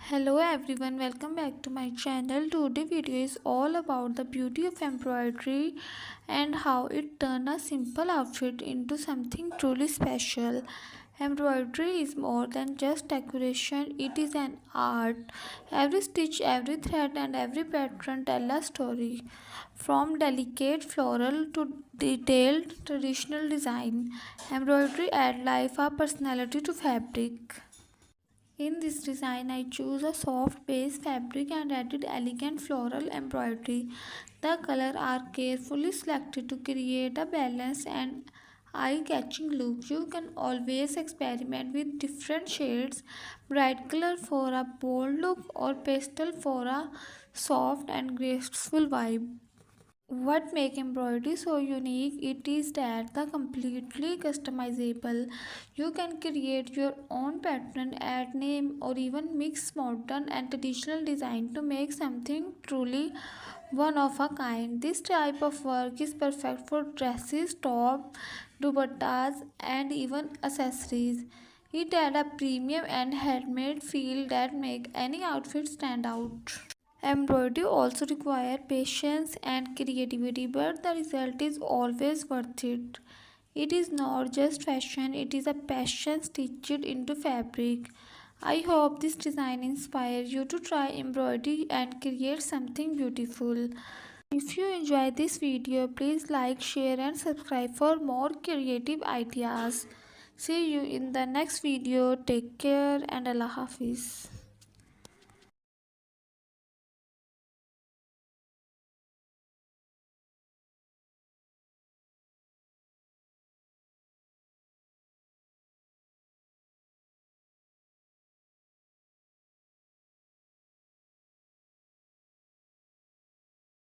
Hello everyone, welcome back to my channel. Today video is all about the beauty of embroidery and how it turns a simple outfit into something truly special. Embroidery is more than just decoration, it is an art. Every stitch, every thread and every pattern tell a story. From delicate floral to detailed traditional design, embroidery adds life or personality to fabric. In this design, I choose a soft base fabric and added elegant floral embroidery. The colors are carefully selected to create a balanced and eye-catching look. You can always experiment with different shades, bright color for a bold look or pastel for a soft and graceful vibe. What makes embroidery so unique it is that the completely customizable. You can create your own pattern, add name or even mix modern and traditional design to make something truly one of a kind. This type of work is perfect for dresses, top, dupattas and even accessories. It adds a premium and handmade feel that make any outfit stand out. Embroidery also requires patience and creativity, but the result is always worth it. It is not just fashion, it is a passion stitched into fabric. I hope this design inspires you to try embroidery and create something beautiful. If you enjoyed this video, please like, share and subscribe for more creative ideas. See you in the next video. Take care and Allah Hafiz.